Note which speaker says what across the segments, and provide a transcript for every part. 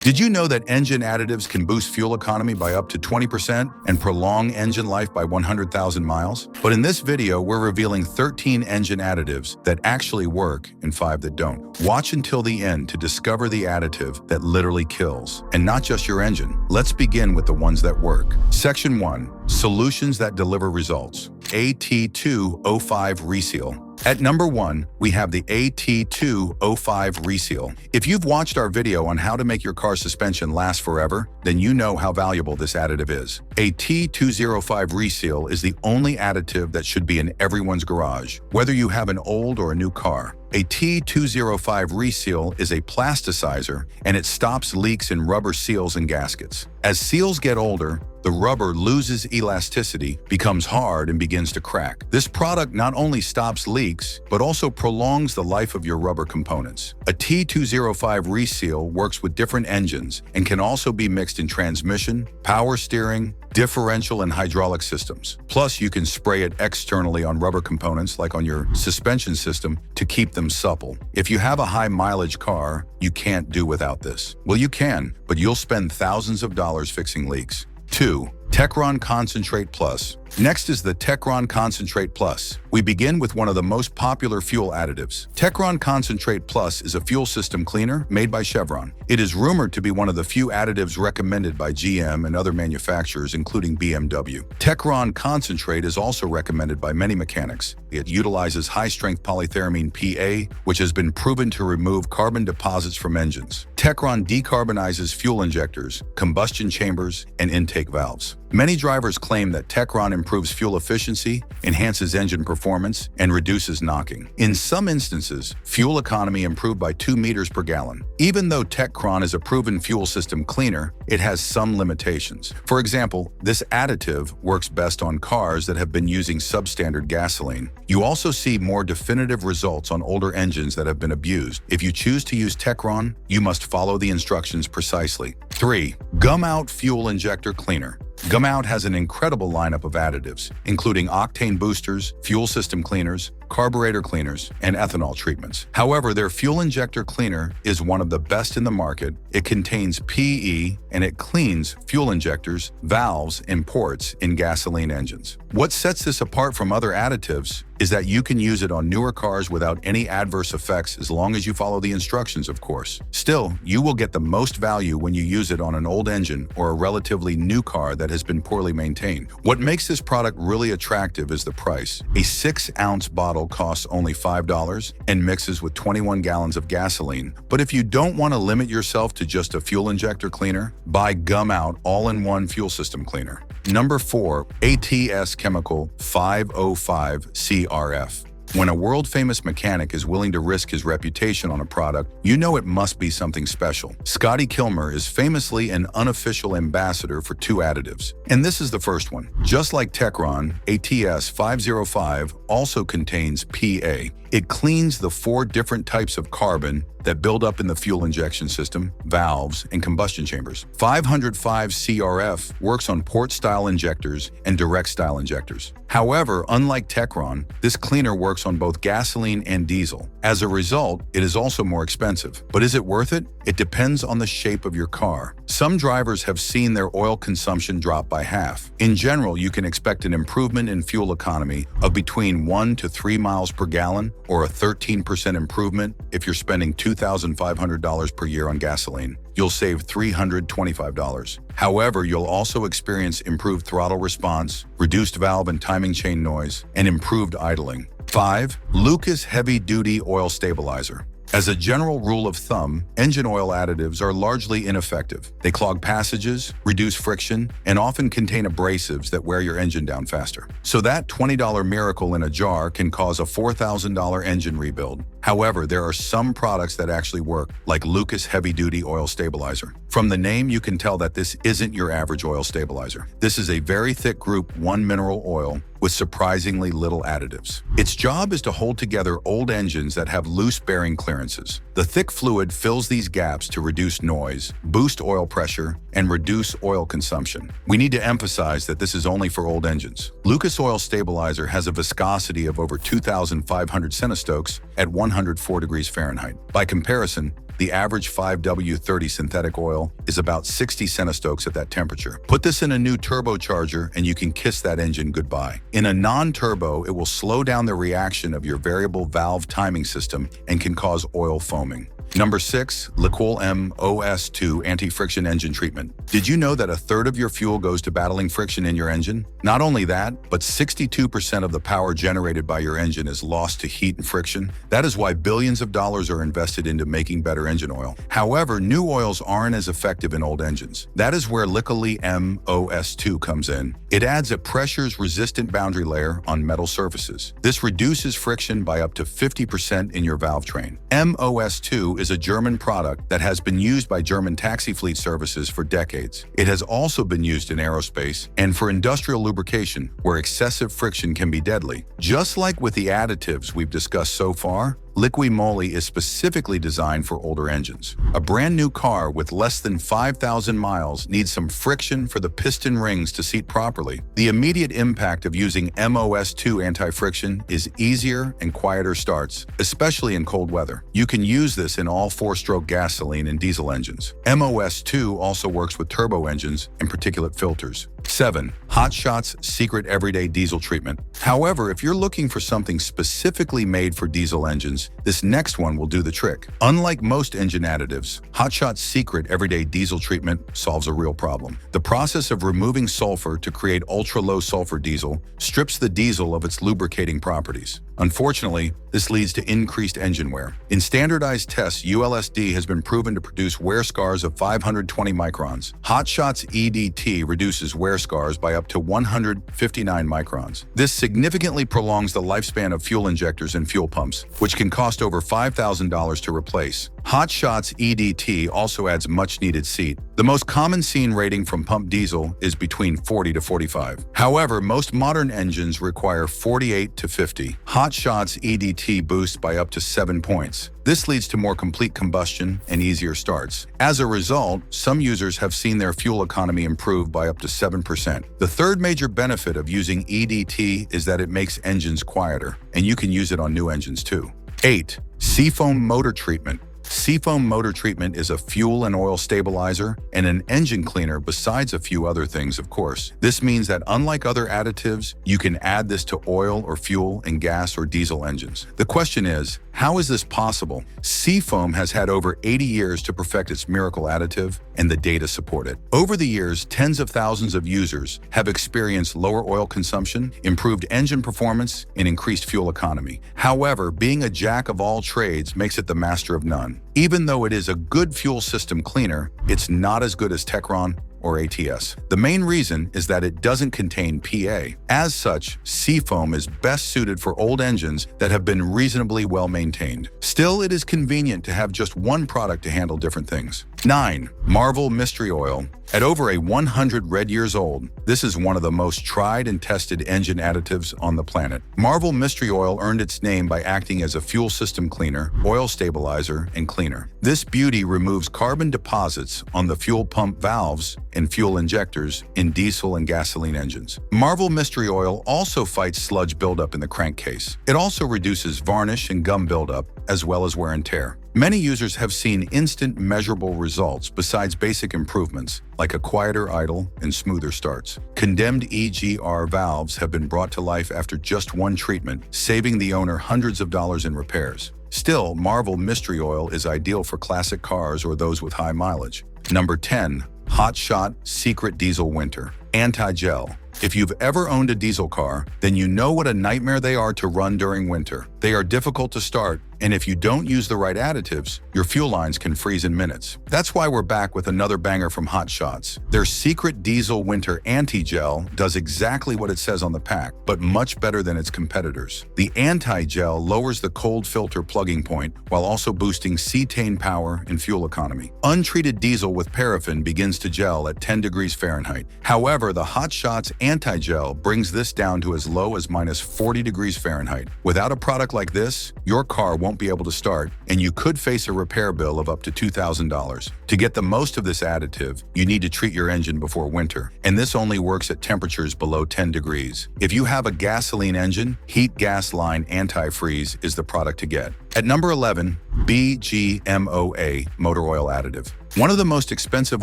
Speaker 1: Did you know that engine additives can boost fuel economy by up to 20% and prolong engine life by 100,000 miles? But in this video, we're revealing 13 engine additives that actually work and 5 that don't. Watch until the end to discover the additive that literally kills. And not just your engine. Let's begin with the ones that work. Section 1. Solutions that deliver results. AT205 Re-Seal. At number 1, we have the AT205 Re-Seal. If you've watched our video on how to make your car suspension last forever, then you know how valuable this additive is. AT205 Re-Seal is the only additive that should be in everyone's garage, whether you have an old or a new car. AT205 Re-Seal is a plasticizer, and it stops leaks in rubber seals and gaskets. As seals get older, the rubber loses elasticity, becomes hard, and begins to crack. This product not only stops leaks, but also prolongs the life of your rubber components. A T205 Re-Seal works with different engines and can also be mixed in transmission, power steering, differential, and hydraulic systems. Plus, you can spray it externally on rubber components like on your suspension system to keep them supple. If you have a high mileage car, you can't do without this. Well, you can, but you'll spend thousands of dollars fixing leaks. 2. Techron Concentrate Plus. Next is the Techron Concentrate Plus. We begin with one of the most popular fuel additives. Techron Concentrate Plus is a fuel system cleaner made by Chevron. It is rumored to be one of the few additives recommended by GM and other manufacturers, including BMW. Techron Concentrate is also recommended by many mechanics. It utilizes high-strength polytheramine PA, which has been proven to remove carbon deposits from engines. Techron decarbonizes fuel injectors, combustion chambers, and intake valves. Many drivers claim that Techron improves fuel efficiency, enhances engine performance, and reduces knocking. In some instances, fuel economy improved by 2 meters per gallon. Even though Techron is a proven fuel system cleaner, it has some limitations. For example, this additive works best on cars that have been using substandard gasoline. You also see more definitive results on older engines that have been abused. If you choose to use Techron, you must follow the instructions precisely. 3. Gum Out Fuel Injector Cleaner. Gum Out has an incredible lineup of additives, including octane boosters, fuel system cleaners, carburetor cleaners, and ethanol treatments. However, their fuel injector cleaner is one of the best in the market. It contains PE, and it cleans fuel injectors, valves, and ports in gasoline engines. What sets this apart from other additives is that you can use it on newer cars without any adverse effects as long as you follow the instructions, of course. Still, you will get the most value when you use it on an old engine or a relatively new car that has been poorly maintained. What makes this product really attractive is the price. A 6-ounce bottle costs only $5 and mixes with 21 gallons of gasoline. But if you don't want to limit yourself to just a fuel injector cleaner, buy Gum Out All-in-One Fuel System Cleaner. Number 4. ATS Chemical 505 CRF. When a world-famous mechanic is willing to risk his reputation on a product, you know it must be something special. Scotty Kilmer is famously an unofficial ambassador for 2 additives. And this is the first one. Just like Techron, ATS 505 also contains PA. It cleans the 4 different types of carbon that build up in the fuel injection system, valves, and combustion chambers. 505 CRF works on port-style injectors and direct-style injectors. However, unlike Techron, this cleaner works on both gasoline and diesel. As a result, it is also more expensive. But is it worth it? It depends on the shape of your car. Some drivers have seen their oil consumption drop by half. In general, you can expect an improvement in fuel economy of between 1 to 3 miles per gallon, or a 13% improvement if you're spending $2,500 per year on gasoline. You'll save $325. However, you'll also experience improved throttle response, reduced valve and timing chain noise, and improved idling. 5. Lucas Heavy Duty Oil Stabilizer. As a general rule of thumb, engine oil additives are largely ineffective. They clog passages, reduce friction, and often contain abrasives that wear your engine down faster. So that $20 miracle in a jar can cause a $4,000 engine rebuild. However, there are some products that actually work, like Lucas Heavy Duty Oil Stabilizer. From the name, you can tell that this isn't your average oil stabilizer. This is a very thick Group 1 mineral oil with surprisingly little additives. Its job is to hold together old engines that have loose bearing clearances. The thick fluid fills these gaps to reduce noise, boost oil pressure, and reduce oil consumption. We need to emphasize that this is only for old engines. Lucas Oil Stabilizer has a viscosity of over 2,500 centistokes at 104 degrees Fahrenheit. By comparison, The average 5W30 synthetic oil is about 60 centistokes at that temperature. Put this in a new turbocharger and you can kiss that engine goodbye. In a non-turbo, it will slow down the reaction of your variable valve timing system and can cause oil foaming. Number 6, Liquol MOS2 Anti-Friction Engine Treatment. Did you know that a third of your fuel goes to battling friction in your engine? Not only that, but 62% of the power generated by your engine is lost to heat and friction. That is why billions of dollars are invested into making better engine oil. However, new oils aren't as effective in old engines. That is where Liquol MOS2 comes in. It adds a pressures-resistant boundary layer on metal surfaces. This reduces friction by up to 50% in your valve train. MOS2 is a German product that has been used by German taxi fleet services for decades. It has also been used in aerospace and for industrial lubrication, where excessive friction can be deadly. Just like with the additives we've discussed so far, Liqui Moly is specifically designed for older engines. A brand new car with less than 5,000 miles needs some friction for the piston rings to seat properly. The immediate impact of using MOS2 anti-friction is easier and quieter starts, especially in cold weather. You can use this in all 4-stroke gasoline and diesel engines. MOS2 also works with turbo engines and particulate filters. 7. Hot Shot's Secret Everyday Diesel Treatment. However, if you're looking for something specifically made for diesel engines, this next one will do the trick. Unlike most engine additives, Hot Shot's Secret Everyday Diesel Treatment solves a real problem. The process of removing sulfur to create ultra-low sulfur diesel strips the diesel of its lubricating properties. Unfortunately, this leads to increased engine wear. In standardized tests, ULSD has been proven to produce wear scars of 520 microns. Hot Shot's EDT reduces wear scars by up to 159 microns. This significantly prolongs the lifespan of fuel injectors and fuel pumps, which can cost over $5,000 to replace. Hot Shot's EDT also adds much-needed seat. The most common seen rating from pump diesel is between 40 to 45. However, most modern engines require 48 to 50. Hot Shot's EDT boosts by up to 7 points. This leads to more complete combustion and easier starts. As a result, some users have seen their fuel economy improve by up to 7%. The third major benefit of using EDT is that it makes engines quieter, and you can use it on new engines too. 8. Seafoam Motor Treatment. Seafoam motor treatment is a fuel and oil stabilizer and an engine cleaner besides a few other things, of course. This means that unlike other additives, you can add this to oil or fuel in gas or diesel engines. The question is, how is this possible? Seafoam has had over 80 years to perfect its miracle additive, and the data support it. Over the years, tens of thousands of users have experienced lower oil consumption, improved engine performance, and increased fuel economy. However, being a jack of all trades makes it the master of none. Even though it is a good fuel system cleaner, it's not as good as Techron or ATS. The main reason is that it doesn't contain PA. As such, Seafoam is best suited for old engines that have been reasonably well maintained. Still, it is convenient to have just one product to handle different things. 9. Marvel Mystery Oil. At over 100 red years old, this is one of the most tried and tested engine additives on the planet. Marvel Mystery Oil earned its name by acting as a fuel system cleaner, oil stabilizer, and cleaner. This beauty removes carbon deposits on the fuel pump valves and fuel injectors in diesel and gasoline engines. Marvel Mystery Oil also fights sludge buildup in the crankcase. It also reduces varnish and gum buildup, as well as wear and tear. Many users have seen instant measurable results besides basic improvements, like a quieter idle and smoother starts. Condemned EGR valves have been brought to life after just one treatment, saving the owner hundreds of dollars in repairs. Still, Marvel Mystery Oil is ideal for classic cars or those with high mileage. Number 10. Hot Shot Secret Diesel Winter Anti-Gel. If you've ever owned a diesel car, then you know what a nightmare they are to run during winter. They are difficult to start, and if you don't use the right additives, your fuel lines can freeze in minutes. That's why we're back with another banger from Hot Shots. Their Secret Diesel Winter Anti-Gel does exactly what it says on the pack, but much better than its competitors. The Anti-Gel lowers the cold filter plugging point while also boosting cetane power and fuel economy. Untreated diesel with paraffin begins to gel at 10 degrees Fahrenheit. However, the Hot Shots Anti-Gel brings this down to as low as -40 degrees Fahrenheit. Without a product like this, your car won't won't be able to start, and you could face a repair bill of up to $2,000. To get the most of this additive, you need to treat your engine before winter, and this only works at temperatures below 10 degrees. If you have a gasoline engine, heat gas line antifreeze is the product to get. At number 11, BGMOA motor oil additive. One of the most expensive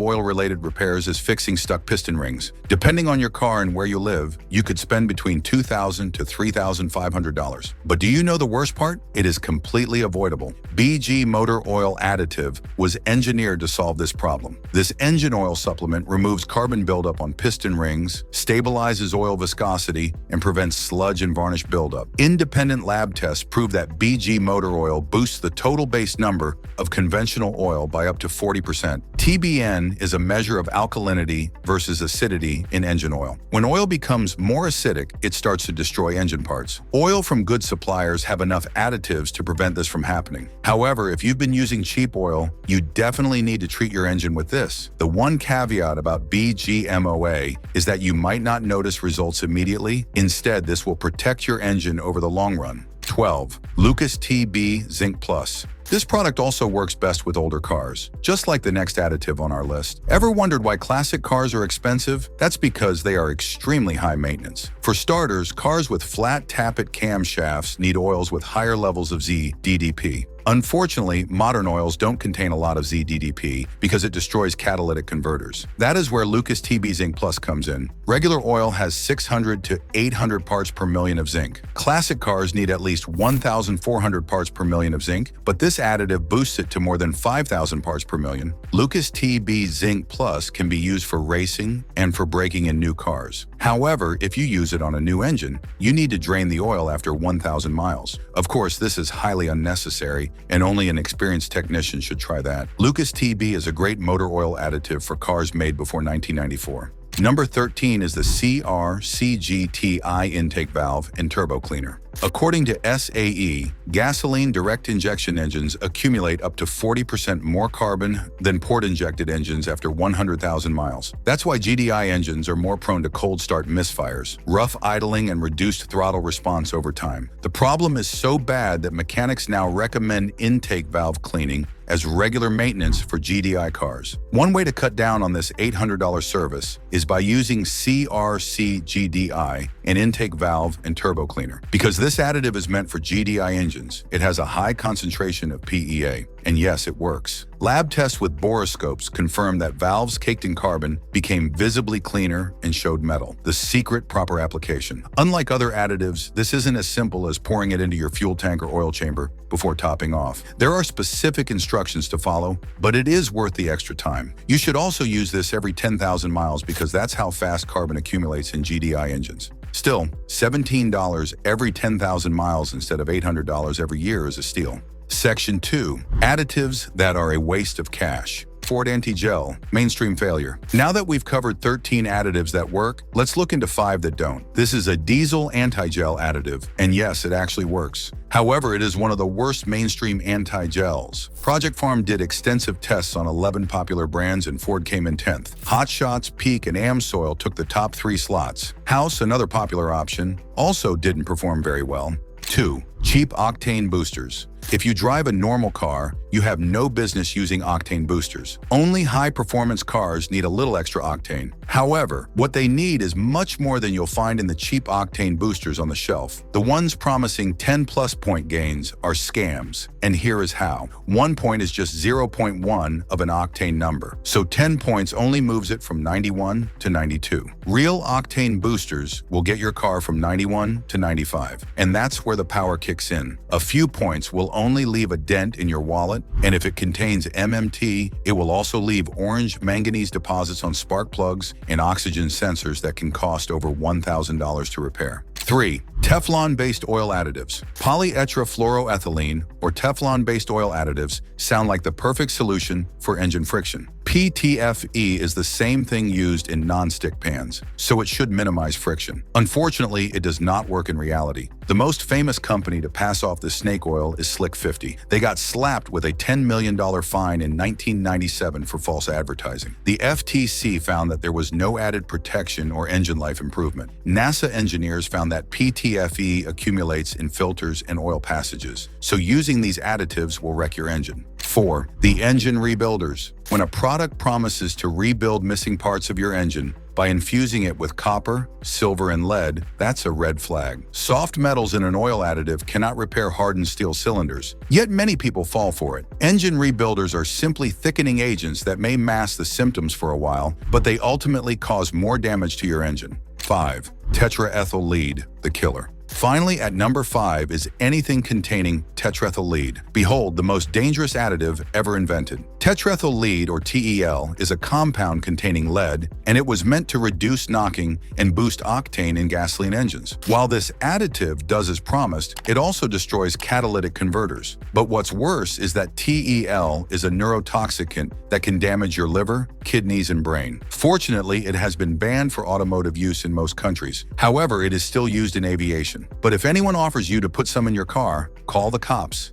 Speaker 1: oil-related repairs is fixing stuck piston rings. Depending on your car and where you live, you could spend between $2,000 to $3,500. But do you know the worst part? It is completely avoidable. BG motor oil additive was engineered to solve this problem. This engine oil supplement removes carbon buildup on piston rings, stabilizes oil viscosity, and prevents sludge and varnish buildup. Independent lab tests prove that BG motor oil boosts the total base number of conventional oil by up to 40%. TBN is a measure of alkalinity versus acidity in engine oil. When oil becomes more acidic, it starts to destroy engine parts. Oil from good suppliers have enough additives to prevent this from happening. However, if you've been using cheap oil, you definitely need to treat your engine with this. The one caveat about BGMOA is that you might not notice results immediately. Instead, this will protect your engine over the long run. 12. Lucas TB Zinc Plus. This product also works best with older cars, just like the next additive on our list. Ever wondered why classic cars are expensive? That's because they are extremely high maintenance. For starters, cars with flat tappet camshafts need oils with higher levels of ZDDP. Unfortunately, modern oils don't contain a lot of ZDDP because it destroys catalytic converters. That is where Lucas TB Zinc Plus comes in. Regular oil has 600 to 800 parts per million of zinc. Classic cars need at least 1,400 parts per million of zinc, but this additive boosts it to more than 5,000 parts per million. Lucas TB Zinc Plus can be used for racing and for braking in new cars. However, if you use it on a new engine, you need to drain the oil after 1,000 miles. Of course, this is highly unnecessary, and only an experienced technician should try that. Lucas TB is a great motor oil additive for cars made before 1994. Number 13 is the CRCGTI intake valve and turbo cleaner. According to SAE, gasoline direct injection engines accumulate up to 40% more carbon than port-injected engines after 100,000 miles. That's why GDI engines are more prone to cold start misfires, rough idling, and reduced throttle response over time. The problem is so bad that mechanics now recommend intake valve cleaning as regular maintenance for GDI cars. One way to cut down on this $800 service is by using CRCGDI, an intake valve and turbo cleaner. Because this additive is meant for GDI engines, it has a high concentration of PEA. And yes, it works. Lab tests with borescopes confirmed that valves caked in carbon became visibly cleaner and showed metal. The secret proper application. Unlike other additives, this isn't as simple as pouring it into your fuel tank or oil chamber before topping off. There are specific instructions to follow, but it is worth the extra time. You should also use this every 10,000 miles because that's how fast carbon accumulates in GDI engines. Still, $17 every 10,000 miles instead of $800 every year is a steal. Section 2. Additives that are a waste of cash. Ford Anti-Gel, mainstream failure. Now that we've covered 13 additives that work, let's look into 5 that don't. This is a diesel anti-gel additive, and yes, it actually works. However, it is one of the worst mainstream anti-gels. Project Farm did extensive tests on 11 popular brands and Ford came in 10th. Hot Shots, Peak, and Amsoil took the top 3 slots. House, another popular option, also didn't perform very well. 2. Cheap octane boosters. If you drive a normal car, you have no business using octane boosters. Only high-performance cars need a little extra octane. However, what they need is much more than you'll find in the cheap octane boosters on the shelf. The ones promising 10+ point gains are scams, and here is how. 1 point is just 0.1 of an octane number, so 10 points only moves it from 91 to 92. Real octane boosters will get your car from 91 to 95, and that's where the power kicks in. A few points will only leave a dent in your wallet, and if it contains MMT, it will also leave orange manganese deposits on spark plugs and oxygen sensors that can cost over $1,000 to repair. 3. Teflon-based oil additives. Polyetryfluoroethylene or Teflon-based oil additives sound like the perfect solution for engine friction. PTFE is the same thing used in non-stick pans, so it should minimize friction. Unfortunately, it does not work in reality. The most famous company to pass off this snake oil is Slick 50. They got slapped with a $10 million fine in 1997 for false advertising. The FTC found that there was no added protection or engine life improvement. NASA engineers found that PTFE TFE accumulates in filters and oil passages, so using these additives will wreck your engine. 4. The engine rebuilders. When a product promises to rebuild missing parts of your engine by infusing it with copper, silver, and lead, that's a red flag. Soft metals in an oil additive cannot repair hardened steel cylinders, yet many people fall for it. Engine rebuilders are simply thickening agents that may mask the symptoms for a while, but they ultimately cause more damage to your engine. 5. Tetraethyl lead, the killer. Finally, at number 5 is anything containing tetrethyl lead. Behold, the most dangerous additive ever invented. Tetrethyl lead, or TEL, is a compound containing lead, and it was meant to reduce knocking and boost octane in gasoline engines. While this additive does as promised, it also destroys catalytic converters. But what's worse is that TEL is a neurotoxicant that can damage your liver, kidneys, and brain. Fortunately, it has been banned for automotive use in most countries. However, it is still used in aviation. But if anyone offers you to put some in your car, call the cops.